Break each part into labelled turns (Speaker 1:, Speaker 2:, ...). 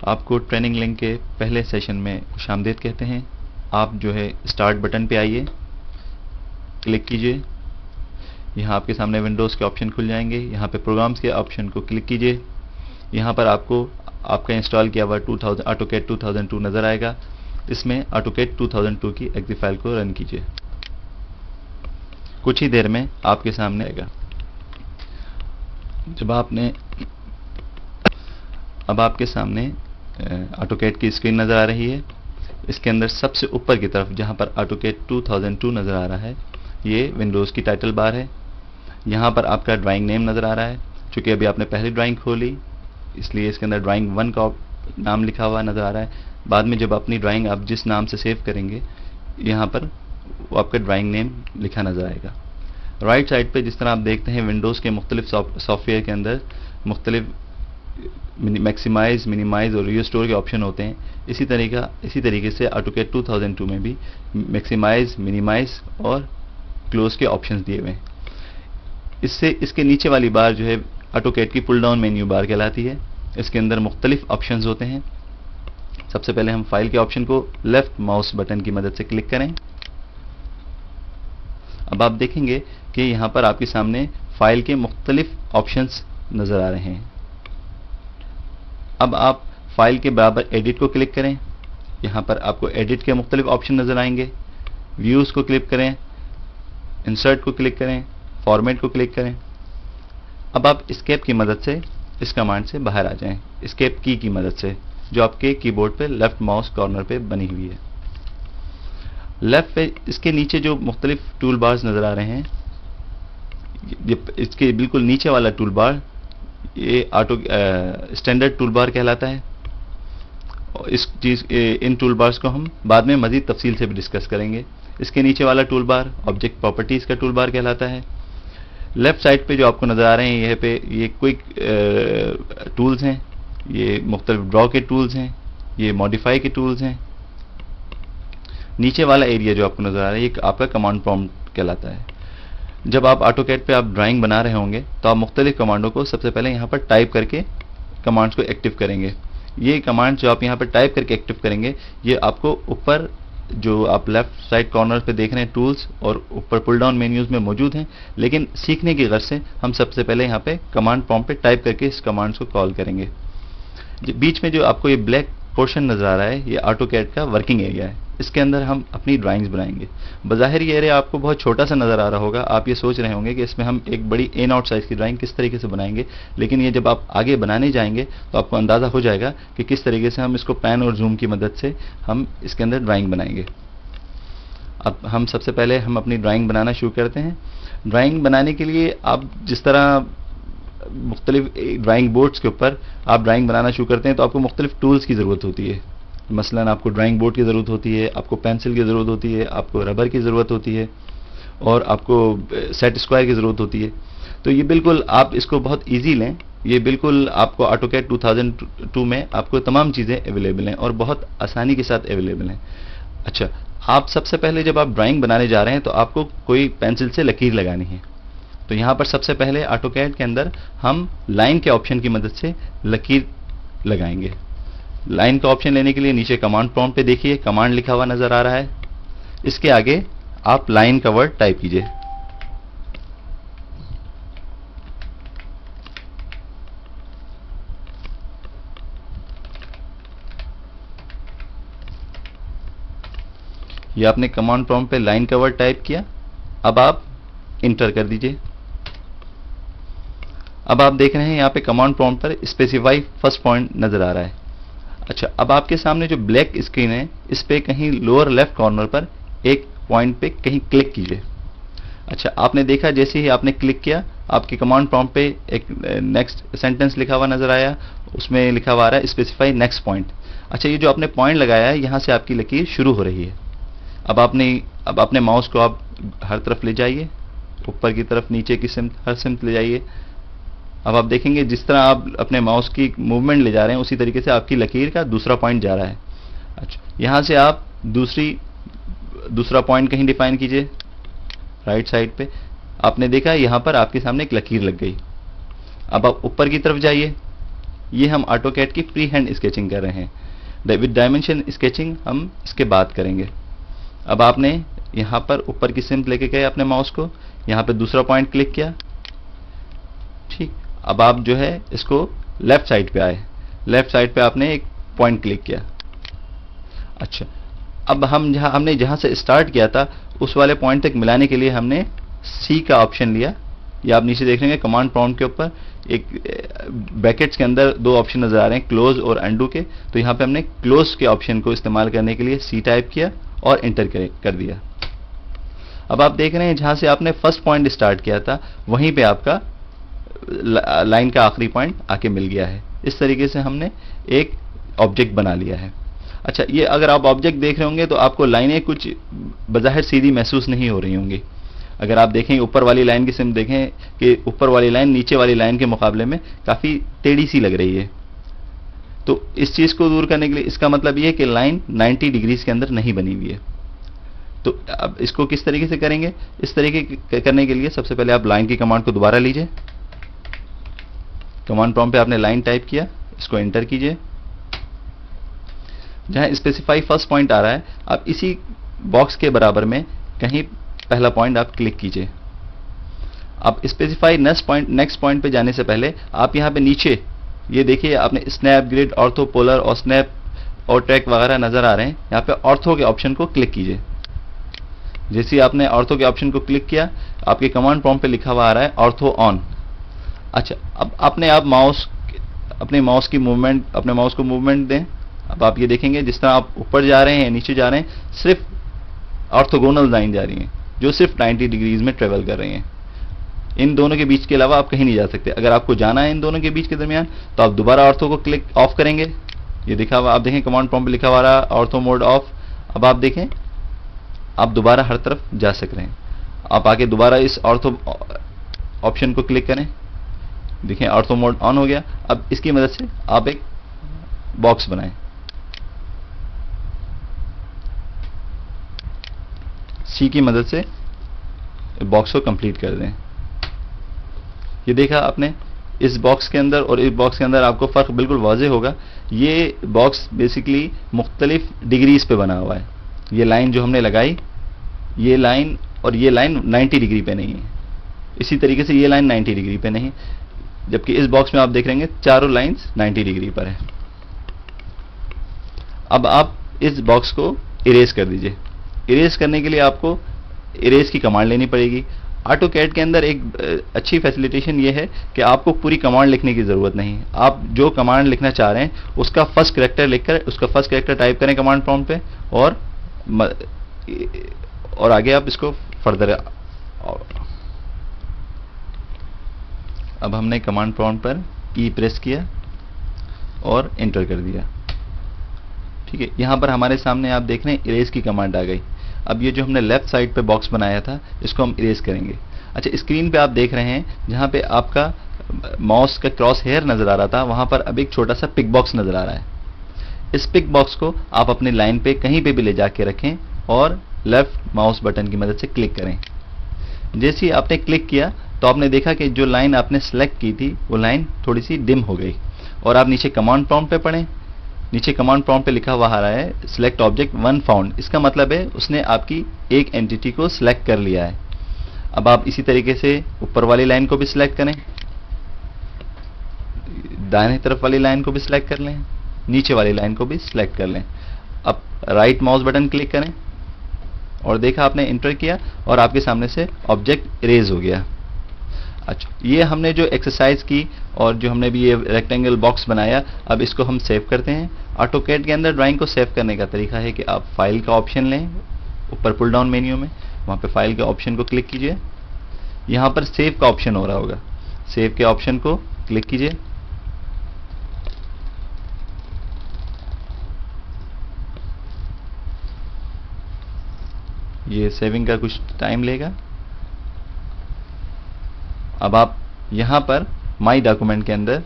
Speaker 1: आपको training link के पहले सेशन में खुशामदीद कहते हैं। आप जो है स्टार्ट बटन पे आइए, क्लिक कीजिए। यहाँ आपके सामने विंडोज़ के ऑप्शन खुल जाएंगे। यहाँ पे प्रोग्राम्स के ऑप्शन को क्लिक कीजिए। यहाँ पर आपको आपका इंस्टॉल किया हुआ AutoCAD 2002 नज़र आएगा। इसमें AutoCAD 2002 की एग्जी फाइल को रन कीजिए। कुछ ही देर में आपके सामने आएगा। अब आपके सामने AutoCAD की स्क्रीन नज़र आ रही है। इसके अंदर सबसे ऊपर की तरफ जहाँ पर AutoCAD 2002 नज़र आ रहा है, ये विंडोज़ की टाइटल बार है। यहाँ पर आपका ड्राइंग नेम नज़र आ रहा है। चूँकि अभी आपने पहली ड्राइंग खोली, इसलिए इसके अंदर ड्राइंग 1 का नाम लिखा हुआ नज़र आ रहा है। बाद में जब अपनी ड्राइंग आप जिस नाम से सेव करेंगे, यहाँ पर वो आपका ड्राइंग नेम लिखा नज़र आएगा। राइट साइड पे जिस तरह आप देखते हैं विंडोज़ के मुख्तलिफ सॉफ्टवेयर के अंदर मुख्तलिफ मैक्सिमाइज, मिनिमाइज और रीस्टोर के ऑप्शन होते हैं, इसी तरीके से AutoCAD 2002 में भी मैक्सिमाइज, मिनिमाइज और क्लोज के ऑप्शंस दिए हुए हैं। इसके नीचे वाली बार जो है AutoCAD की पुल डाउन मेन्यू बार कहलाती है। इसके अंदर मुख्तलिफ ऑप्शंस होते हैं। सबसे पहले हम फाइल के ऑप्शन को लेफ्ट माउस बटन की मदद से क्लिक करें। अब आप देखेंगे कि यहाँ पर आपके सामने फाइल के मुख्तलिफ ऑप्शंस नज़र आ रहे हैं। अब आप फाइल के बराबर एडिट को क्लिक करें। यहाँ पर आपको एडिट के मुख्तलिफ ऑप्शन नज़र आएंगे। व्यूज़ को क्लिक करें, इंसर्ट को क्लिक करें, फॉर्मेट को क्लिक करें। अब आप एस्केप की मदद से इस कमांड से बाहर आ जाएं, एस्केप की मदद से, जो आपके कीबोर्ड पे लेफ्ट माउस कॉर्नर पे बनी हुई है। लेफ्ट पे इसके नीचे जो मुख्तलिफ टूल बार्स नज़र आ रहे हैं, इसके बिल्कुल नीचे वाला टूल बार ये स्टैंडर्ड टूल बार कहलाता है। और इन टूल बार्स को हम बाद में मज़ीद तफसील से भी डिस्कस करेंगे। इसके नीचे वाला टूल बार ऑब्जेक्ट प्रॉपर्टीज़ का टूल बार कहलाता है। लेफ्ट साइड पे जो आपको नज़र आ रहे हैं, यह पे ये क्विक टूल्स हैं, ये मुख्तलिफ ड्रॉ के टूल्स हैं, ये मॉडिफाई के टूल्स हैं। नीचे वाला एरिया जो आपको नज़र आ रहा है, ये आपका कमांड प्रॉम्प्ट कहलाता है। जब आप AutoCAD पे आप ड्राइंग बना रहे होंगे तो आप मुख्तलिफ कमांडों को सबसे पहले यहाँ पर टाइप करके कमांड्स को एक्टिव करेंगे। ये कमांड जो आप यहाँ पर टाइप करके एक्टिव करेंगे, ये आपको ऊपर जो आप लेफ्ट साइड कॉर्नर पे देख रहे हैं टूल्स और ऊपर पुल डाउन मेन्यूज में मौजूद हैं। लेकिन सीखने की गर्ज से हम सबसे पहले यहाँ पे कमांड प्रॉम्प्ट पे टाइप करके इस कमांड्स को कॉल करेंगे। बीच में जो आपको ये ब्लैक पोर्शन नज़र आ रहा है, ये AutoCAD का वर्किंग एरिया है। इसके अंदर हम अपनी ड्राइंग्स बनाएंगे। बज़ाहिर ये एरिया आपको बहुत छोटा सा नज़र आ रहा होगा। आप ये सोच रहे होंगे कि इसमें हम एक बड़ी A0 साइज़ की ड्राइंग किस तरीके से बनाएंगे, लेकिन ये जब आप आगे बनाने जाएंगे तो आपको अंदाज़ा हो जाएगा कि किस तरीके से हम इसको पैन और जूम की मदद से हम इसके अंदर ड्राइंग बनाएंगे। अब हम सबसे पहले हम अपनी ड्राइंग बनाना शुरू करते हैं। ड्राइंग बनाने के लिए आप जिस तरह मुख्तलिफ ड्राइंग बोर्ड्स के ऊपर आप ड्राइंग बनाना शुरू करते हैं तो आपको मुख्तलिफ टूल्स की ज़रूरत होती है। मसलन आपको ड्राइंग बोर्ड की ज़रूरत होती है, आपको पेंसिल की ज़रूरत होती है, आपको रबर की ज़रूरत होती है और आपको सेट स्क्वायर की ज़रूरत होती है। तो ये बिल्कुल आप इसको बहुत ईजी लें। ये बिल्कुल आपको AutoCAD 2002 में आपको तमाम चीज़ें अवेलेबल हैं और बहुत आसानी के साथ अवेलेबल हैं। अच्छा, आप सबसे पहले जब आप ड्राइंग बनाने जा रहे हैं तो आपको कोई पेंसिल से लकीर लगानी है। तो यहाँ पर सबसे पहले AutoCAD के अंदर हम लाइन के ऑप्शन की मदद से लकीर लगाएंगे। लाइन का ऑप्शन लेने के लिए नीचे कमांड प्रॉम्प्ट पे देखिए कमांड लिखा हुआ नज़र आ रहा है। इसके आगे आप लाइन का वर्ड टाइप कीजिए। ये आपने कमांड प्रॉम्प्ट पे लाइन का वर्ड टाइप किया। अब आप इंटर कर दीजिए। अब आप देख रहे हैं यहाँ पे कमांड प्रॉम्प्ट पर स्पेसिफाई फर्स्ट पॉइंट नज़र आ रहा है। अच्छा, अब आपके सामने जो ब्लैक स्क्रीन है, इस पे कहीं लोअर लेफ्ट कॉर्नर पर एक पॉइंट पे कहीं क्लिक कीजिए। अच्छा, आपने देखा जैसे ही आपने क्लिक किया आपके कमांड प्रॉम्प्ट पे एक नेक्स्ट सेंटेंस लिखा हुआ नज़र आया। उसमें लिखा हुआ आ रहा है स्पेसिफाई नेक्स्ट पॉइंट। अच्छा, ये जो आपने पॉइंट लगाया है, यहाँ से आपकी लकीर शुरू हो रही है। अब अपने माउस को आप हर तरफ ले जाइए, ऊपर की तरफ, नीचे की सिमत, हर सिमत ले जाइए। अब आप देखेंगे जिस तरह आप अपने माउस की मूवमेंट ले जा रहे हैं उसी तरीके से आपकी लकीर का दूसरा पॉइंट जा रहा है। अच्छा, यहाँ से आप दूसरा पॉइंट कहीं डिफाइन कीजिए राइट साइड पे। आपने देखा यहाँ पर आपके सामने एक लकीर लग गई। अब आप ऊपर की तरफ जाइए। ये हम AutoCAD की फ्री हैंड स्केचिंग कर रहे हैं। विद डायमेंशन स्केचिंग हम इसके बाद करेंगे। अब आपने यहाँ पर ऊपर की सिम्प लेके गए अपने माउस को, यहाँ पे दूसरा पॉइंट क्लिक किया, ठीक। अब आप जो है इसको लेफ्ट साइड पे आए, लेफ्ट साइड पे आपने एक पॉइंट क्लिक किया। अच्छा, अब हमने जहां से स्टार्ट किया था उस वाले पॉइंट तक मिलाने के लिए हमने सी का ऑप्शन लिया। ये आप नीचे देख रहे हैं कमांड प्रॉम्प्ट के ऊपर एक ब्रैकेट्स के अंदर दो ऑप्शन नजर आ रहे हैं, क्लोज और अंडू के। तो यहाँ पे हमने क्लोज के ऑप्शन को इस्तेमाल करने के लिए सी टाइप किया और इंटर कर दिया। अब आप देख रहे हैं जहां से आपने फर्स्ट पॉइंट स्टार्ट किया था वहीं पे आपका लाइन का आखिरी पॉइंट आके मिल गया है। इस तरीके से हमने एक ऑब्जेक्ट बना लिया है। अच्छा, ये अगर आप ऑब्जेक्ट देख रहे होंगे तो आपको लाइनें कुछ बज़ाहिर सीधी महसूस नहीं हो रही होंगी। अगर आप देखें ऊपर वाली लाइन की सिम्प देखें कि ऊपर वाली लाइन नीचे वाली लाइन के मुकाबले में काफ़ी टेढ़ी सी लग रही है। तो इस चीज़ को दूर करने के लिए इसका मतलब ये है कि लाइन 90 डिग्रीज के अंदर नहीं बनी हुई है। तो अब इसको किस तरीके से करेंगे? इस तरीके करने के लिए सबसे पहले आप लाइन की कमांड को दोबारा लीजिए। कमांड प्रॉम्प्ट पे आपने लाइन टाइप किया, इसको एंटर कीजिए। जहां स्पेसिफाई फर्स्ट पॉइंट आ रहा है आप इसी बॉक्स के बराबर में कहीं पहला पॉइंट आप क्लिक कीजिए। अब स्पेसिफाई नेक्स्ट पॉइंट पे जाने से पहले आप यहां पे नीचे ये देखिए आपने स्नैप, ग्रिड, ऑर्थो, पोलर और स्नैप और ट्रैक वगैरह नजर आ रहे हैं। यहां पे ऑर्थो के ऑप्शन को क्लिक कीजिए। जैसे ही आपने ऑर्थो के ऑप्शन को क्लिक किया आपके कमांड प्रॉम्प्ट पे लिखा हुआ आ रहा है ऑर्थो ऑन। अच्छा, अब अपने माउस को मूवमेंट दें। अब आप ये देखेंगे जिस तरह आप ऊपर जा रहे हैं नीचे जा रहे हैं, सिर्फ ऑर्थोगोनल लाइन जा रही हैं जो सिर्फ 90 डिग्रीज में ट्रेवल कर रही हैं। इन दोनों के बीच के अलावा आप कहीं नहीं जा सकते। अगर आपको जाना है इन दोनों के बीच के दरमियान तो आप दोबारा ऑर्थो को क्लिक ऑफ करेंगे। ये लिखा हुआ आप देखें कमांड प्रॉम्प्ट पे लिखा हुआ रहा ऑर्थो मोड ऑफ। अब आप देखें आप दोबारा हर तरफ जा सक रहे हैं। आप आके दोबारा इस ऑर्थो ऑप्शन को क्लिक करें, देखें ऑर्थो मोड ऑन हो गया। अब इसकी मदद से आप एक बॉक्स बनाएं। सी की मदद से बॉक्स को कंप्लीट कर दें। ये देखा आपने इस बॉक्स के अंदर और इस बॉक्स के अंदर आपको फर्क बिल्कुल वाज़ेह होगा। ये बॉक्स बेसिकली मुख्तलिफ डिग्रीज पे बना हुआ है। ये लाइन जो हमने लगाई, ये लाइन और ये लाइन 90 डिग्री पे नहीं है। इसी तरीके से ये लाइन 90 डिग्री पे नहीं, जबकि इस बॉक्स में आप देख रहेंगे चारों लाइंस 90 डिग्री पर है। अब आप इस बॉक्स को इरेज कर दीजिए। इरेज करने के लिए आपको इरेज की कमांड लेनी पड़ेगी। AutoCAD के अंदर एक अच्छी फैसिलिटेशन ये है कि आपको पूरी कमांड लिखने की ज़रूरत नहीं है। आप जो कमांड लिखना चाह रहे हैं उसका फर्स्ट कैरेक्टर लिखकर उसका फर्स्ट कैरेक्टर टाइप करें कमांड प्रॉम्प्ट पे और आगे आप इसको फर्दर। अब हमने कमांड प्रॉम्प्ट पर ई प्रेस किया और एंटर कर दिया। ठीक है, यहां पर हमारे सामने आप देख रहे हैं इरेज की कमांड आ गई। अब ये जो हमने लेफ्ट साइड पे बॉक्स बनाया था इसको हम इरेज करेंगे। अच्छा, स्क्रीन पे आप देख रहे हैं जहां पे आपका माउस का क्रॉस हेयर नजर आ रहा था वहां पर अब एक छोटा सा पिक बॉक्स नजर आ रहा है। इस पिक बॉक्स को आप अपनी लाइन पे कहीं पे भी ले जाके रखें और लेफ्ट माउस बटन की मदद से क्लिक करें। जैसे ही आपने क्लिक किया तो आपने देखा कि जो लाइन आपने सेलेक्ट की थी वो लाइन थोड़ी सी डिम हो गई। और आप नीचे कमांड प्रॉम्प्ट पे पढ़ें, नीचे कमांड प्रॉम्प्ट पे लिखा हुआ आ रहा है सिलेक्ट ऑब्जेक्ट वन फाउंड। इसका मतलब है उसने आपकी एक एंटिटी को सिलेक्ट कर लिया है। अब आप इसी तरीके से ऊपर वाली लाइन को भी सिलेक्ट करें, दाहिने तरफ वाली लाइन को भी सिलेक्ट कर लें, नीचे वाली लाइन को भी सिलेक्ट कर लें। अब राइट माउस बटन क्लिक करें और देखा आपने एंटर किया और आपके सामने से ऑब्जेक्ट इरेज हो गया। अच्छा, ये हमने जो एक्सरसाइज की और जो हमने भी ये रेक्टेंगल बॉक्स बनाया, अब इसको हम सेव करते हैं। AutoCAD के अंदर ड्राइंग को सेव करने का तरीका है कि आप फाइल का ऑप्शन लें, ऊपर पुल डाउन मेन्यू में वहाँ पे फाइल के ऑप्शन को क्लिक कीजिए। यहाँ पर सेव का ऑप्शन हो रहा होगा, सेव के ऑप्शन को क्लिक कीजिए। ये सेविंग का कुछ टाइम लेगा। अब आप यहाँ पर माई डॉक्यूमेंट के अंदर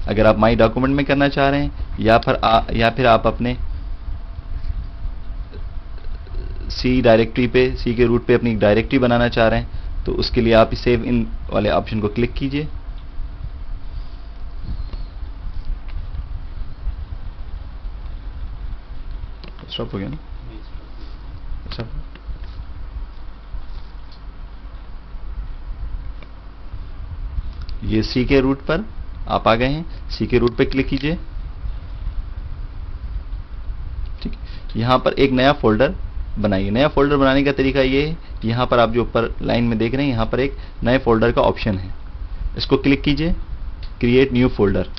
Speaker 1: अगर आप माई डॉक्यूमेंट में करना चाह रहे हैं या फिर आप अपने सी डायरेक्टरी पे, सी के रूट पे अपनी डायरेक्टरी बनाना चाह रहे हैं तो उसके लिए आप सेव इन वाले ऑप्शन को क्लिक कीजिए। स्टॉप हो गया ना? अच्छा, ये सी के रूट पर आप आ गए हैं। सी के रूट पे क्लिक कीजिए। ठीक, यहां पर एक नया फोल्डर बनाइए। नया फोल्डर बनाने का तरीका ये है, यहां पर आप जो ऊपर लाइन में देख रहे हैं, यहां पर एक नए फोल्डर का ऑप्शन है, इसको क्लिक कीजिए, क्रिएट न्यू फोल्डर।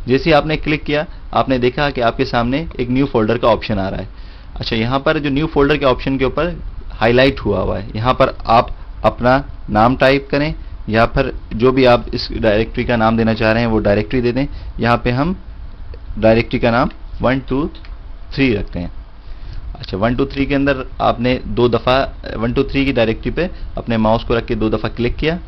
Speaker 1: जैसे ही आपने क्लिक किया, आपने देखा कि आपके सामने एक न्यू फोल्डर का ऑप्शन आ रहा है। अच्छा, यहां पर जो न्यू फोल्डर के ऑप्शन के ऊपर हाईलाइट हुआ है, यहां पर आप अपना नाम टाइप करें या फिर जो भी आप इस डायरेक्टरी का नाम देना चाह रहे हैं वो डायरेक्टरी दे दें। यहां पे हम डायरेक्टरी का नाम 1 2 3 रखते हैं। अच्छा, 1 2 3 के अंदर आपने 2 दफा 1 2 3 की डायरेक्टरी पे अपने माउस को रख के 2 दफा क्लिक किया।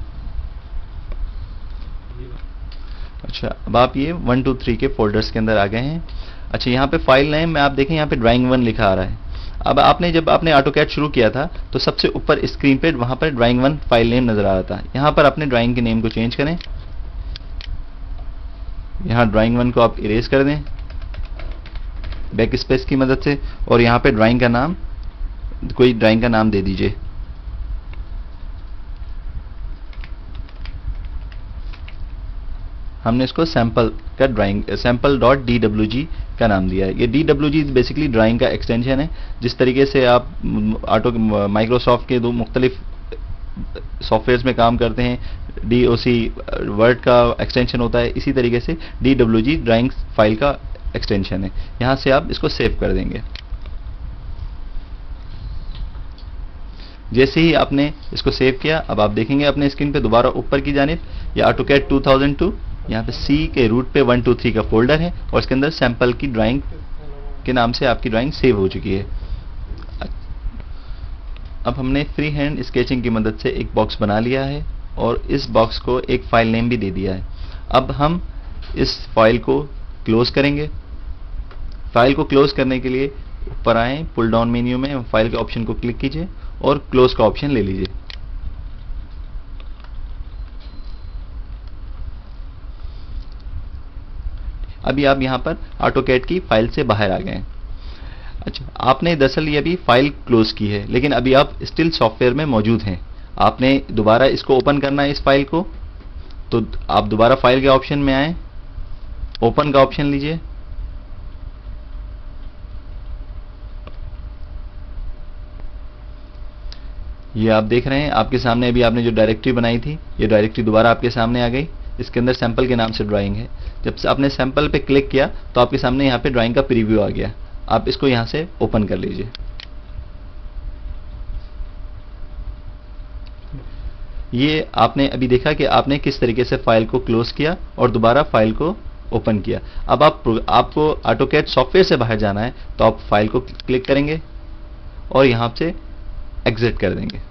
Speaker 1: अच्छा, अब आप ये 1 2 3 के फोल्डर्स के अंदर आ गए हैं। अच्छा, यहाँ पे फाइल नेम में आप देखें, यहाँ पे ड्राइंग 1 लिखा आ रहा है। अब जब आपने ऑटोकैड शुरू किया था तो सबसे ऊपर स्क्रीन पे वहां पर ड्राइंग 1 फाइल नेम नजर आ रहा था। यहाँ पर अपने ड्राइंग के नेम को चेंज करें। यहाँ ड्राइंग 1 को आप इरेज कर दें बैक स्पेस की मदद से, और यहाँ पे ड्राइंग का नाम, कोई ड्राइंग का नाम दे दीजिए। हमने इसको सैंपल का ड्राइंग sample.dwg का नाम दिया है। ये dwg बेसिकली ड्राइंग का एक्सटेंशन है। जिस तरीके से आप माइक्रोसॉफ्ट के 2 मुख्तलिफ सॉफ्टवेयर्स में काम करते हैं, DOC वर्ड का एक्सटेंशन होता है, इसी तरीके से dwg ड्राइंग फाइल का एक्सटेंशन है। यहां से आप इसको सेव कर देंगे। जैसे ही आपने इसको सेव किया, अब आप देखेंगे अपने स्क्रीन पे दोबारा ऊपर की जानिब या AutoCAD 2002, यहाँ पे सी के रूट पे 1 2 3 का फोल्डर है और इसके अंदर सैंपल की ड्राइंग के नाम से आपकी ड्राइंग सेव हो चुकी है। अब हमने फ्री हैंड स्केचिंग की मदद से एक बॉक्स बना लिया है और इस बॉक्स को एक फाइल नेम भी दे दिया है। अब हम इस फाइल को क्लोज करेंगे। फाइल को क्लोज करने के लिए ऊपर आए, पुल डाउन मेन्यू में फाइल के ऑप्शन को क्लिक कीजिए और क्लोज का ऑप्शन ले लीजिए। अभी आप यहां पर ऑटोकैड की फाइल से बाहर आ गए हैं। अच्छा, आपने दरअसल ये अभी फाइल क्लोज की है, लेकिन अभी आप स्टिल सॉफ्टवेयर में मौजूद हैं। आपने दोबारा इसको ओपन करना है, इस फाइल को, तो आप दोबारा फाइल के ऑप्शन में आए, ओपन का ऑप्शन लीजिए। ये आप देख रहे हैं आपके सामने अभी आपने जो डायरेक्टरी बनाई थी, ये डायरेक्टरी दोबारा आपके सामने आ गई। इसके अंदर सैंपल के नाम से ड्राइंग है। जब से आपने सैंपल पे क्लिक किया तो आपके सामने यहाँ पे ड्राइंग का प्रीव्यू आ गया। आप इसको यहाँ से ओपन कर लीजिए। ये आपने अभी देखा कि आपने किस तरीके से फाइल को क्लोज किया और दोबारा फाइल को ओपन किया। अब आपको ऑटोकैड सॉफ्टवेयर से बाहर जाना है तो आप फाइल को क्लिक करेंगे और यहाँ से एग्जिट कर देंगे।